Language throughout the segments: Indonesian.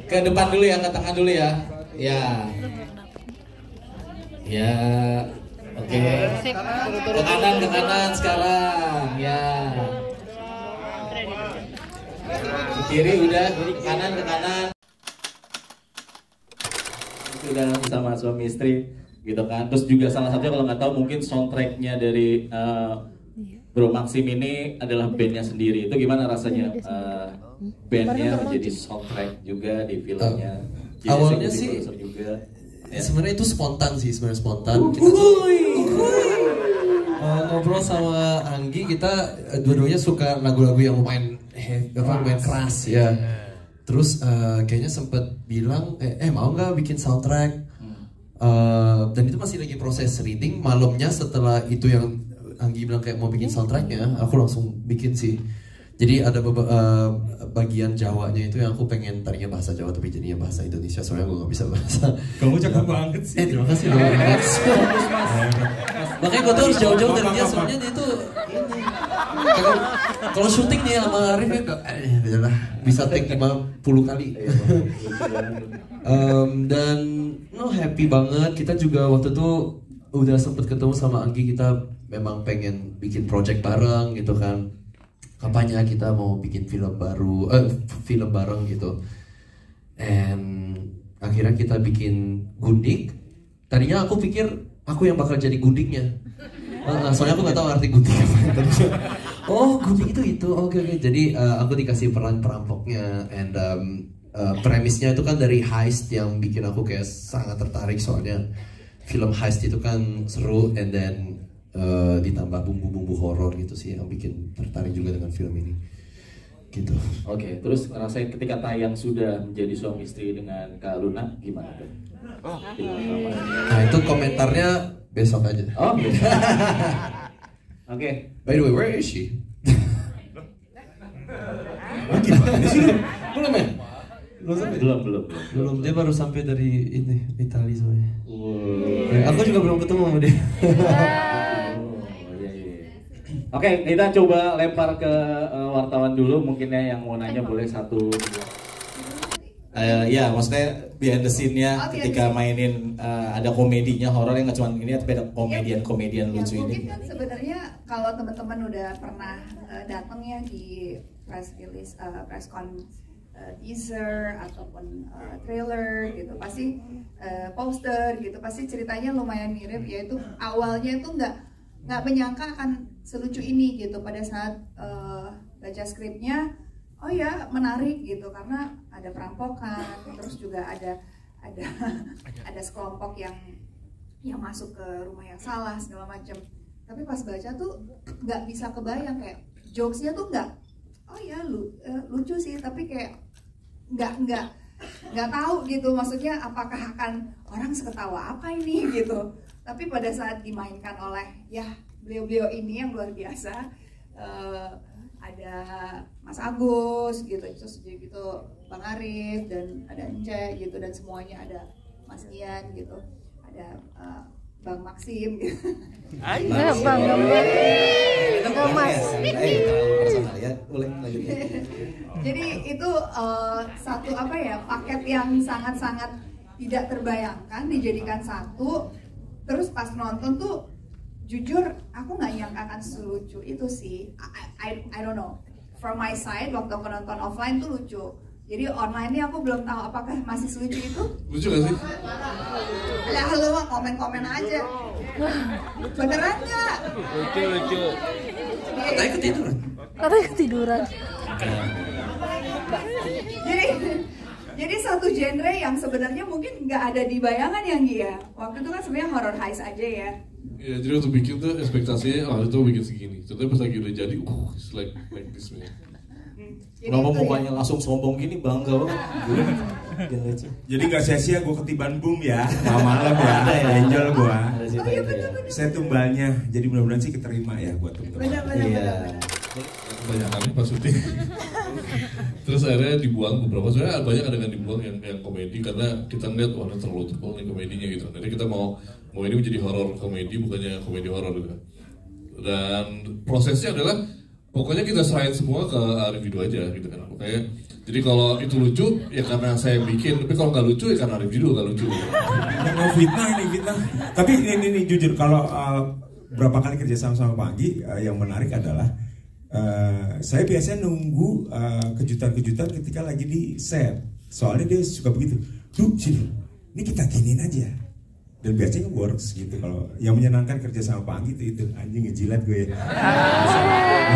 Ke depan dulu ya, ke tengah dulu ya. Ya. Ya. Oke. Ke kanan sekarang. Ya. Ke kiri udah, ke kanan. Sudah sama suami istri gitu kan. Terus juga salah satunya kalau nggak tahu mungkin soundtracknya dari Bro Maxim ini adalah bandnya sendiri. Itu gimana rasanya bandnya menjadi soundtrack juga di filmnya? Awalnya sih juga. Sebenarnya itu spontan sih, Kita tuh ngobrol sama Anggi, kita dua-duanya suka lagu-lagu yang lumayan keras ya. Terus kayaknya sempet bilang, mau nggak bikin soundtrack? Dan itu masih lagi proses reading. Malamnya setelah itu yang Anggi bilang kayak mau bikin soundtracknya, aku langsung bikin sih. Jadi ada bagian Jawanya itu yang aku pengen tadinya bahasa Jawa tapi jadinya bahasa Indonesia, soalnya gue gak bisa bahasa. Kamu cakep banget sih. Terima kasih loh. Makanya gue tuh harus jauh-jauh dari dia, soalnya dia tuh ini. Kalau syuting nih sama Arif ya bisa take 50 kali. Dan happy banget. Kita juga waktu itu udah sempet ketemu sama Anggi, kita memang pengen bikin project bareng gitu kan. Kapannya kita mau bikin film bareng gitu. And akhirnya kita bikin Gundik. Tadinya aku pikir aku yang bakal jadi Gundiknya. Soalnya aku nggak tahu arti Gundik apa. Oh, Gundik itu. Oke. Jadi aku dikasih peran perampoknya. And premisnya itu kan dari heist yang bikin aku kayak sangat tertarik, soalnya film heist itu kan seru, and then ditambah bumbu-bumbu horor gitu sih yang bikin tertarik juga dengan film ini gitu. Oke, terus ngerasain ketika tayang sudah menjadi suami istri dengan Kak Luna gimana tuh? Nah itu komentarnya besok aja. Oh Oke. By the way, where is she? Gimana sih lu? Belum ya? Belum, dia baru sampai dari ini Italia soalnya. Aku juga belum ketemu sama dia. Oke, kita coba lempar ke wartawan dulu, mungkin ya yang mau nanya boleh satu. Ya, maksudnya behind the scene-nya ketika mainin ada komedinya horor yang nggak cuma ini, tapi ada komedian lucu ini. Mungkin kan sebenarnya kalau teman-teman udah pernah datang ya di press release, press con teaser ataupun trailer gitu, pasti poster gitu, pasti ceritanya lumayan mirip, yaitu awalnya itu nggak menyangka akan selucu ini gitu. Pada saat baca skripnya, oh ya menarik gitu, karena ada perampokan, terus juga ada sekelompok yang masuk ke rumah yang salah segala macam. Tapi pas baca tuh nggak bisa kebayang, kayak jokesnya tuh nggak, oh ya lucu sih, tapi kayak nggak tahu gitu, maksudnya apakah akan orang seketawa apa ini gitu. Tapi pada saat dimainkan oleh ya beliau-beliau ini yang luar biasa, ada Mas Agus gitu, terus gitu Bang Arif, dan ada Ence gitu, dan semuanya ada Mas Ian gitu, ada Bang Maxim gitu. Bang Mas. Jadi itu satu paket yang sangat-sangat tidak terbayangkan dijadikan satu. Terus pas nonton tuh jujur aku nggak nyangka akan selucu itu sih. I don't know. From my side waktu aku nonton offline tuh lucu. Jadi online ini aku belum tahu apakah masih selucu itu. Lucu gak sih? Lah lu mah komen-komen aja. Beneran nggak? Lucu. Katanya ketiduran. Jadi satu genre yang sebenarnya mungkin nggak ada di bayangan yang dia. Waktu itu kan sebenarnya horror heist aja ya. Ya, jadi waktu bikin tuh ekspektasinya, itu bikin segini. Ternyata pas lagi udah jadi, it's like this man. Kenapa mukanya langsung sombong gini, bangga banget. Jadi nggak sia-sia gue ketiban boom ya, malam ya, angel gue. Saya tumbalnya, jadi mudah-mudahan sih keterima ya buat teman-teman. Benar. Kebanyakannya pas syuting. Terus akhirnya dibuang beberapa, sebenarnya banyak adegan dibuang yang komedi karena kita ngeliat ini terlalu tebal nih komedinya gitu. Jadi kita mau ini menjadi horor komedi, bukannya komedi horor gitu. Dan prosesnya adalah pokoknya kita serahin semua ke Arif Widodo aja gitu kan. Pokoknya Jadi kalau itu lucu ya karena saya bikin, tapi kalau nggak lucu ya karena Arif Didu nggak lucu. Mau fitnah ini fitnah. Tapi ini jujur kalau berapa kali kerja sama Pak Anggi, yang menarik adalah saya biasanya nunggu kejutan-kejutan ketika lagi di set. Soalnya dia suka begitu. Duh, sini, ini kita giniin aja. Dan biasanya works gitu. Kalau yang menyenangkan kerja sama Pak Anggi itu anjing ngejilat gue.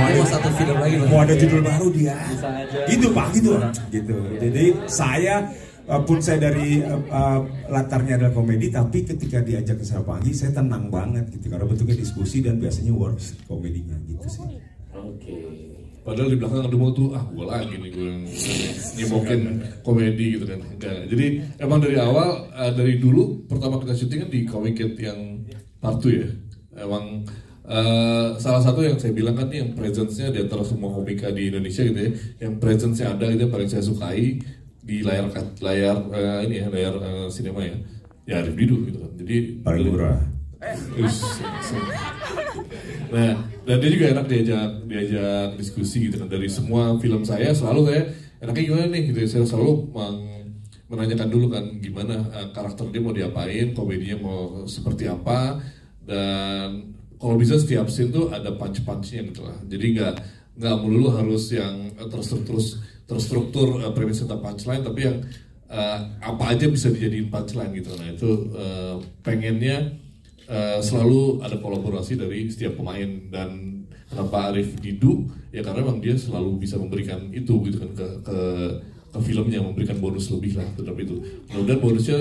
Mau satu film lagi. Mau ada judul baru dia. Bisa aja. Gitu Pak gitu. Gitu. Jadi saya pun saya dari latarnya adalah komedi, tapi ketika diajak ke sama Pak Anggi saya tenang banget gitu. Karena bentuknya diskusi dan biasanya works komedinya gitu sih. Oke. Padahal di belakang ada mau tuh, gue lagi nih gue nyemokin komedi gitu kan. Enggak. Jadi emang dari awal, dari dulu pertama kita syuting kan di Comiket yang part 2 ya. Emang salah satu yang saya bilang kan yang presence-nya di antara semua komika di Indonesia gitu ya, yang presence-nya ada gitu yang paling saya sukai di layar sinema ya Arif Didu gitu kan. Jadi Paling murah. Nah, dan dia juga enak diajak diskusi gitu kan. Dari semua film saya selalu kayak enaknya gimana nih gitu. Saya selalu menanyakan dulu kan gimana karakter dia mau diapain, komedinya mau seperti apa, dan kalau bisa setiap scene tuh ada punch-punchnya gitu lah. Jadi nggak melulu harus yang terstruktur premis tentang punchline, tapi yang apa aja bisa dijadiin punchline gitu. Nah itu pengennya selalu ada kolaborasi dari setiap pemain. Dan kenapa Arif Didu ya karena memang dia selalu bisa memberikan itu gitu kan ke filmnya, memberikan bonus lebih lah terhadap itu. Mudah-mudahan bonusnya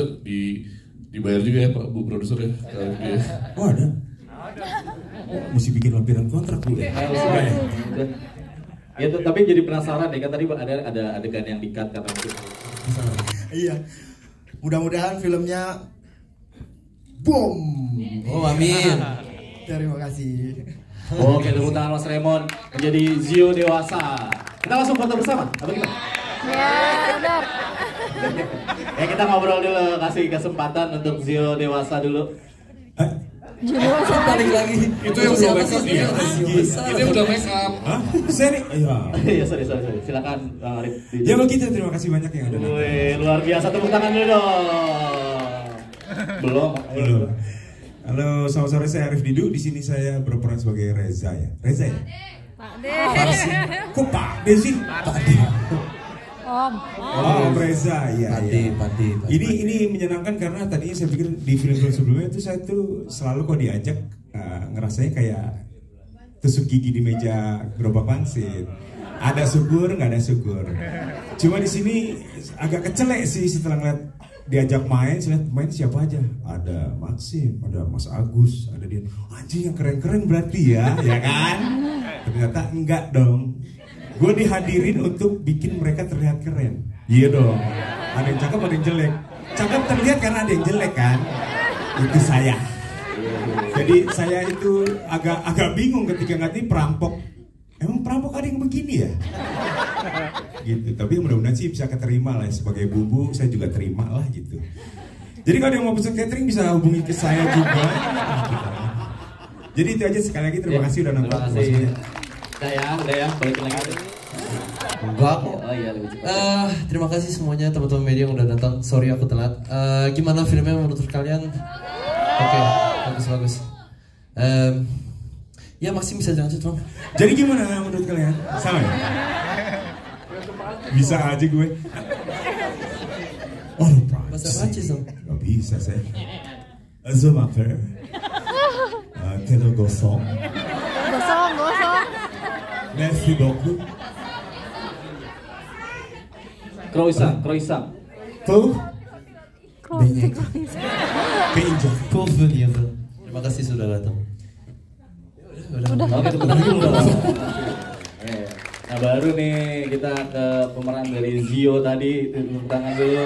dibayar juga ya Pak Bu Produser ya. Oh ada. Mesti bikin lampiran kontrak Bu ya. Ya, tapi jadi penasaran deh kan tadi ada adegan yang di-cut karena mungkin. Iya. Mudah-mudahan filmnya boom. Oh amin. Terima kasih. Oke, tepuk tangan Mas Raymond menjadi Zio dewasa. Kita langsung foto bersama, apa gimana? Ya, benar. Ya kita ngobrol dulu, kasih kesempatan untuk Zio dewasa dulu. Dewasa Balik lagi. Itu yang belum make up ya. Ini udah make up. Hah? Saya nih? Iya. Iya, sorry. Silakan Bang Arif. Ya begitu, terima kasih banyak yang ada. Wih, luar biasa, tepuk tangan dulu dong. Belum. Halo, selamat sore, saya Arif Didu. Di sini saya berperan sebagai Reza ya. Reza ya? Pak De. Kok Pak De sih? Pak De. Om. Oh, Reza, ya. Pati. Ini menyenangkan karena tadinya saya pikir di film-film sebelumnya itu saya tuh selalu kok diajak ngerasanya kayak tusuk gigi di meja gerobak pangsit. Ada syukur, nggak ada syukur. Cuma di sini agak kecelek sih setelah ngeliat diajak main, saya lihat main siapa aja. Ada Maxim, ada Mas Agus, ada dia. Anjing yang keren-keren berarti ya kan? Ternyata enggak dong. Gue dihadirin untuk bikin mereka terlihat keren. Iya dong. Ada yang cakep, ada yang jelek. Cakep terlihat karena ada yang jelek kan? Itu saya. Jadi saya itu agak bingung ketika ngerti perampok. Emang perampok ada yang begini ya? Gitu. Tapi mudah-mudahan sih bisa keterima lah sebagai bumbu. Saya juga terima lah gitu. Jadi kalau ada yang mau pesan catering bisa hubungi ke saya juga. Jadi itu aja, sekali lagi terima kasih udah nonton. Terima kasih. Udah ya, balikin lagi. Enggak kok. Oh iya, lebih cepat. Terima kasih semuanya teman-teman media yang udah datang. Sorry aku telat. Gimana filmnya menurut kalian? Oke, bagus. Ya Maxim bisa lanjut dong. Jadi gimana menurut kalian? Sama ya? Bisa aja gue. Oh, Bahasa Prancis dong. Gak bisa saya. Je m'appelle Telo Gosong. Gosong. Merci beaucoup. Croissant. Tuh, Crossing. pinjam. Pour venir. Terima kasih sudah datang. Udah. Oke, tepuk tangan dulu dong. Nah baru nih kita ke pemeran dari Zio tadi, tepuk tangan dulu.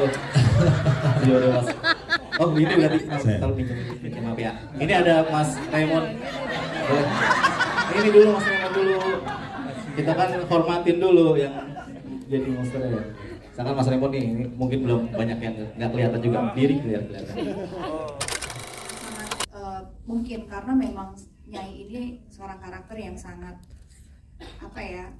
Zio dewasa. Oh ini berarti kalau pinjam maaf ya. Ini ada Mas Raymond. Ini dulu Mas Raymond dulu. Kita kan hormatin dulu yang jadi monster ya. Misalkan Mas Raymond nih, ini mungkin belum banyak yang nggak kelihatan juga, diri kelihatan. Mungkin karena memang Nyai ini seorang karakter yang sangat apa ya,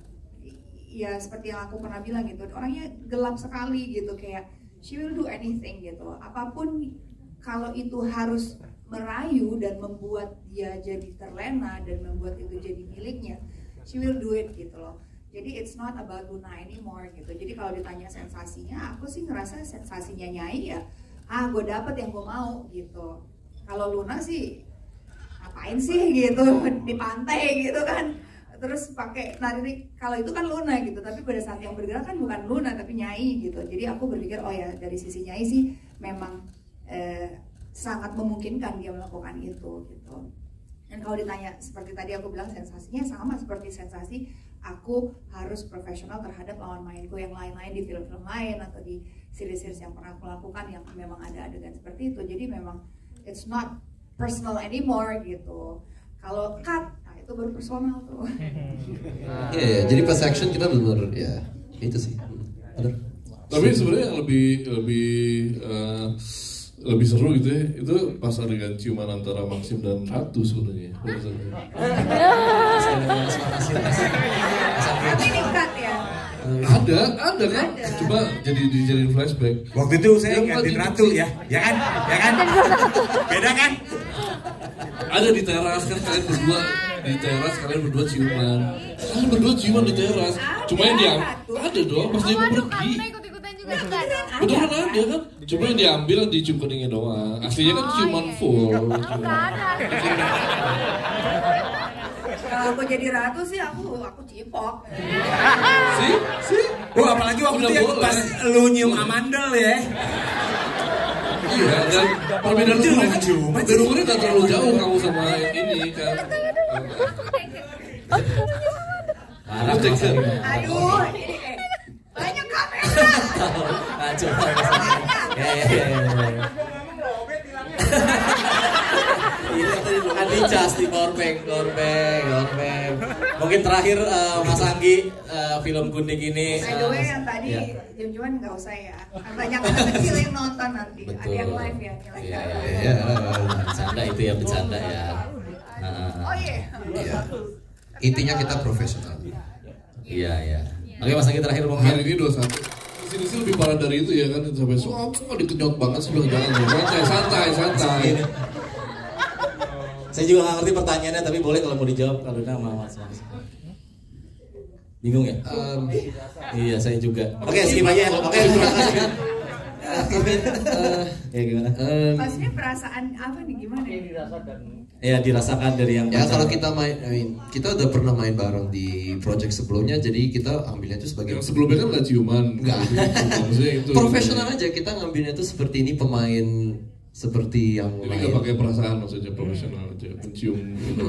ya seperti yang aku pernah bilang gitu, orangnya gelap sekali gitu, kayak she will do anything gitu, apapun kalau itu harus merayu dan membuat dia jadi terlena dan membuat itu jadi miliknya, she will do it gitu loh. Jadi it's not about Luna anymore gitu. Jadi kalau ditanya sensasinya, aku sih ngerasa sensasinya Nyai ya, gue dapet yang gue mau gitu. Kalau Luna sih ngapain sih gitu di pantai gitu kan, terus pakai nari, kalau itu kan Luna gitu. Tapi pada saat yang bergerak kan bukan Luna tapi Nyai gitu. Jadi aku berpikir oh ya dari sisi Nyai sih memang sangat memungkinkan dia melakukan itu gitu. Dan kalau ditanya seperti tadi aku bilang, sensasinya sama seperti sensasi aku harus profesional terhadap lawan mainku yang lain-lain di film-film lain atau di series-series yang pernah aku lakukan yang memang ada adegan seperti itu. Jadi memang it's not personal anymore gitu. Kalau cut, nah itu baru personal tuh. Iya, jadi pas action kita benar ya itu sih. Benar. Tapi sebenarnya yang lebih seru gitu ya, itu pas adegan ciuman antara Maxim dan Ratu sebenarnya. Tapi di cut ya. Ada kan? Coba dijadiin flashback. Waktu itu saya gantiin Ratu ya kan? Beda kan? Ada di teras kan, kalian berdua di teras, kalian berdua ciuman. Kalian berdua ciuman di teras. Cuma yang diambil ada dong pas dia mau pergi. Beneran ada kan? Cuma yang diambil dicium keningnya doang. Aslinya kan ciuman full. Kalau aku jadi Ratu sih aku cipok. Sih? Apalagi waktu itu ya, pas lu nyium amandel ya. Iya, dan perbedaan umurnya gak terlalu jauh kamu sama yang ini kan. Aduh, banyak kamera. Ini just di powerbank. Mungkin terakhir Mas Anggi, film Gundik ini. By the way yang tadi jam-jaman nggak usah ya. Banyak anak kecil yang nonton nanti. Betul. Ada yang live ya. Iya. Bercanda itu ya, bercanda ya. Oh iya. Intinya kita profesional. Iya. Oke Mas Anggi terakhir mungkin. Hari ini 21. Sini sih lebih parah dari itu ya kan, sampai kok dikenyot banget sih, jangan santai. Saya juga nggak ngerti pertanyaannya, tapi boleh kalau mau dijawab kalau nama Mas. Bingung ya? Iya saya juga. Oke, skip aja ya. Oke, terima kasih. Ya gimana? Maksudnya perasaan apa nih, gimana ya? Ya dirasakan dari yang ya kalau kita kita udah pernah main bareng di project sebelumnya, jadi kita ambilnya itu sebagai yang sebelumnya kan nggak ciuman. Nggak. Profesional aja, kita ngambilnya itu seperti ini pemain seperti yang jadi nggak pakai perasaan, maksudnya profesional aja mencium gitu.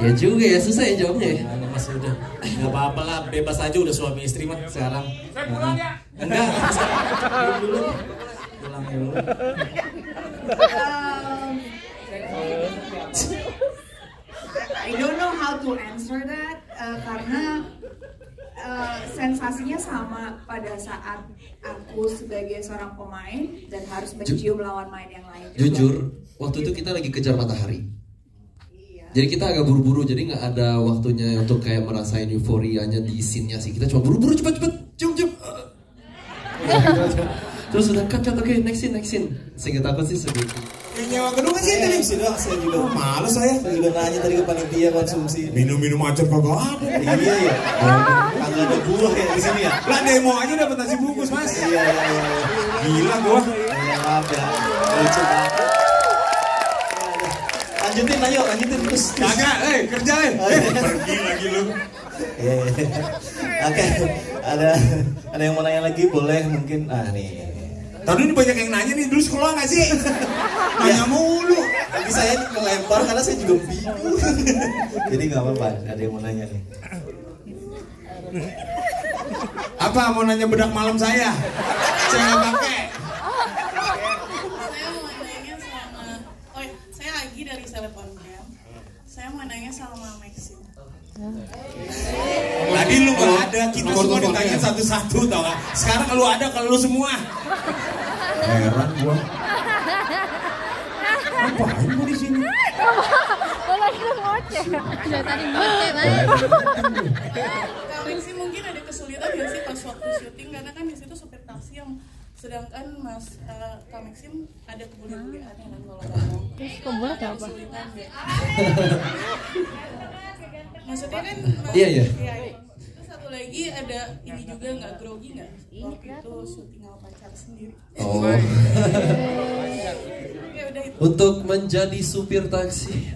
Ya juga ya, susah ya jawabnya ya. Mas udah nggak apa-apa lah, bebas aja, udah suami istri mah sekarang. Saya pulang ya? Enggak. Pulang dulu. I don't know how to answer that karena sensasinya sama pada saat aku sebagai seorang pemain dan harus mencium lawan main yang lain juga. Jujur, waktu itu kita lagi kejar matahari. Jadi kita agak buru-buru, jadi nggak ada waktunya untuk kayak merasain euforianya di scene-nya sih. Kita cuma buru-buru, cepet-cepet, cium. Terus udah cut, oke, next scene. Seingat aku sih segitu. Yang nyawa kedua kan sih tadi. Saya juga males saya juga nanya tadi ke panitia konsumsi. Minum acar kagak ada. Iya ya. Kagak ada buah ya di sini ya. Lah demo aja dapat nasi bungkus Mas. Iya. Gila gua. Ya maaf ya. Lucu banget. Lanjutin terus. Kagak, kerja pergi lagi lu. Iya. Oke. Ada yang mau nanya lagi, boleh mungkin. Nih. Tadi ini banyak yang nanya nih, dulu sekolah nggak sih? Nanya mulu. Tapi saya melempar karena saya juga bingung. Jadi nggak apa-apa, ada yang mau nanya nih. Apa mau nanya bedak malam saya? Saya nggak pakai. Saya mau nanya sama, saya Agi dari Telepon Game. Saya mau nanya sama Maxim. Tadi lu nggak ada, kita semua ditanya satu-satu tau gak? Sekarang lu ada, kalau lu semua. Heran gua. Ngapain gua di sini? Kalau kita ngoceh. Udah tadi ngoceh banget. Kak Maxim mungkin ada kesulitan nggak sih pas waktu syuting karena kan di situ supir taksi yang sedangkan Kak Maxim ada kebule-buleannya kan kalau ngomong. Terus kebule apa? Kesulitan nggak? Maksudnya kan Iya. Terus satu lagi ada ini juga nggak grogi nggak waktu itu syuting sama pacar sendiri. Oh. Ya udah itu. Untuk menjadi supir taksi,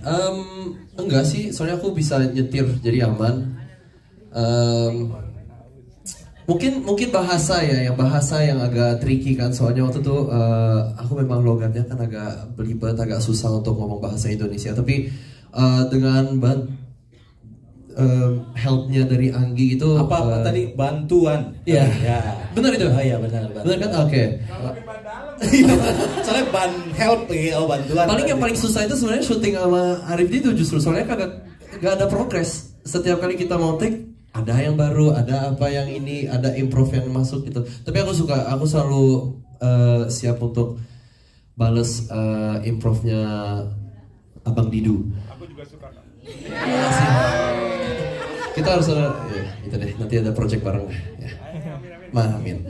enggak sih, soalnya aku bisa nyetir jadi aman. Mungkin bahasa yang agak tricky kan, soalnya waktu itu aku memang logatnya kan agak belibet, agak susah untuk ngomong bahasa Indonesia. Tapi dengan helpnya dari Anggi itu Apa tadi bantuan? Iya. Ya. Benar itu? Oh iya benar. Benar kan? Oke. Soalnya help bantuan. Yang paling susah itu sebenarnya syuting sama Arif itu justru soalnya gak ada progres. Setiap kali kita mau take ada yang baru, ada apa yang ini, ada improv yang masuk gitu. Tapi aku selalu siap untuk bales improvnya Abang Didu. Aku juga suka. Kita harus itu deh, nanti ada project bareng ya. Amin.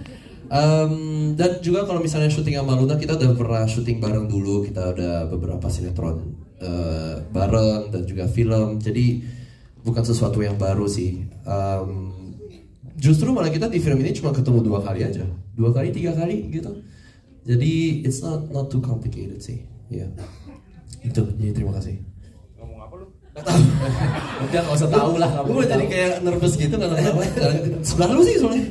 Dan juga kalau misalnya syuting sama Luna, kita udah pernah syuting bareng dulu, kita udah beberapa sinetron bareng dan juga film, jadi bukan sesuatu yang baru sih. Justru malah kita di film ini cuma ketemu 2 kali aja, 2 kali 3 kali gitu, jadi it's not too complicated sih, ya. Itu, jadi terima kasih. Gak tahu. Udah nggak usah tahu lah. Gue jadi kayak nervous gitu nggak tahu. Sebelah lu sih soalnya.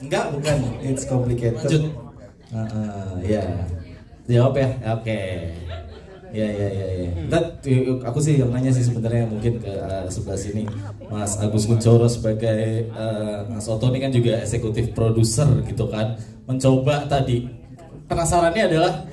Enggak, bukan. It's complicated. Lanjut. Ya. Jawab ya. Oke. Ya. Aku sih yang nanya sih sebenarnya mungkin ke sebelah sini, Mas Agus Kuncoro sebagai Mas Otto ini kan juga eksekutif produser gitu kan. Mencoba tadi penasarannya adalah